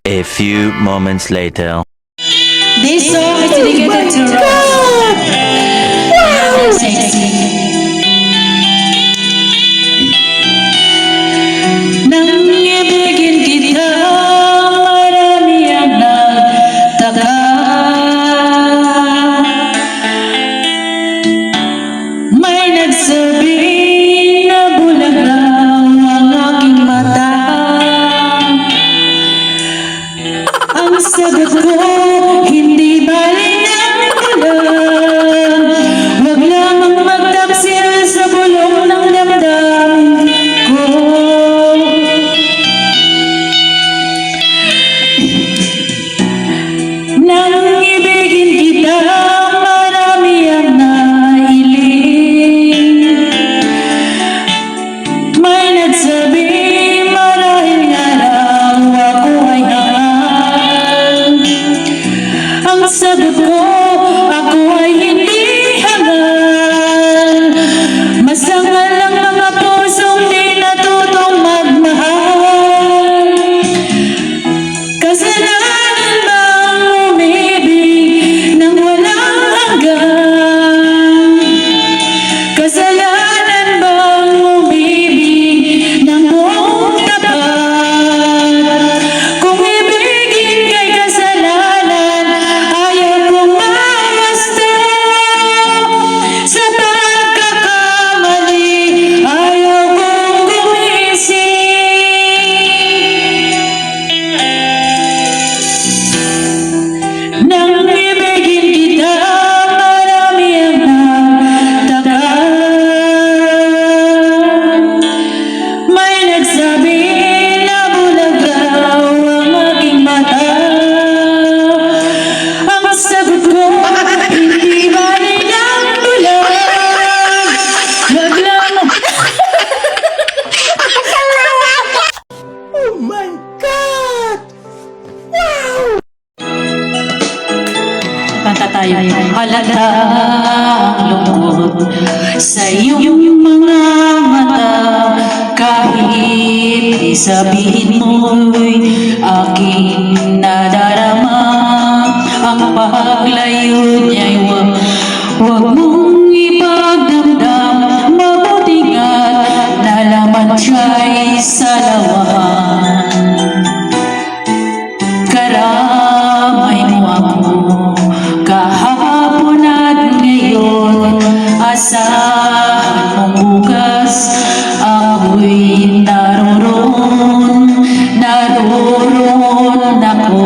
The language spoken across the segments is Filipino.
A few moments later. This song is dedicated to Rob. Wow! Sexy. Nang ibigin kita, marami ang nagtaka. May nagsabi na bulag raw ang aking mata. Ang sagot ko, hindi bali ng bulan. Huwag lamang magtaksil sa bulong ng damdamin ko. Nang ibigin kita, marami ang nailing. May nagsabi, marahil nga raw ako ay hangal. Ang sagot ko, ako ay hindi hangal. Masangal lang mga pusong di natutong magmahal. Kasalanan bang umibig nang walang hanggan? Kasalanan bang umibig ng buong tapat? Kung ibigin kay kasalanan, ayaw kong mamasta. Sa pagkakamali, ayaw kong gumising. Nang ibigin kita, marami ang nagtaka. May nagsabi na bulag raw ang aking mata. Ang sagot ko, hindi bali ng bulag. Huwag lamang. Oh my God! Wow! Kanta tayo. Halatang lungkot sa iyong mga mata. Kahit isabihin mo'y aking nadarama, ang paglayo niya'y huwag mong ipagdamdam. Mabuti nga't nalaman siya'y salawan. Karamay mo ako kahapon at ngayon. Asahan mong bukas ako'y naroon ako.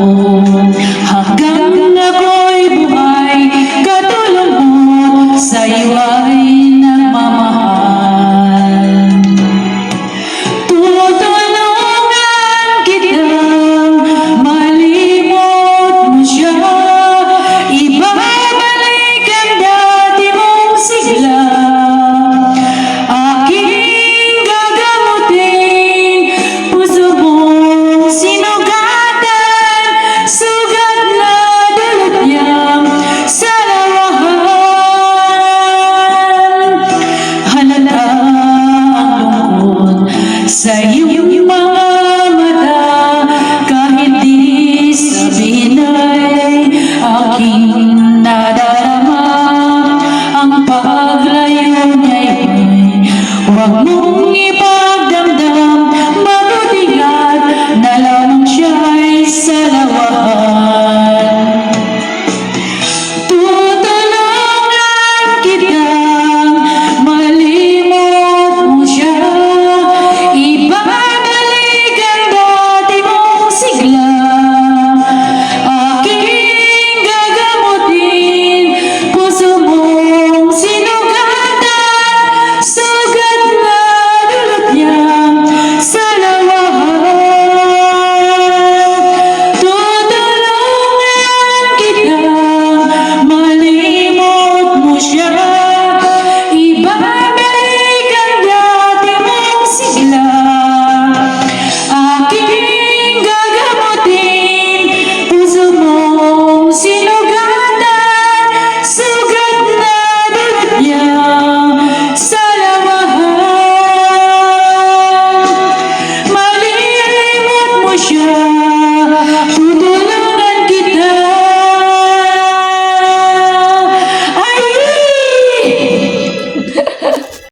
Hanggang ako'y buhay, katulad mo, sa'yo ay nagmamahal. Tutulungan kitang malimot mo siya. Ibabalik ang dati mong sigla. Huwag mong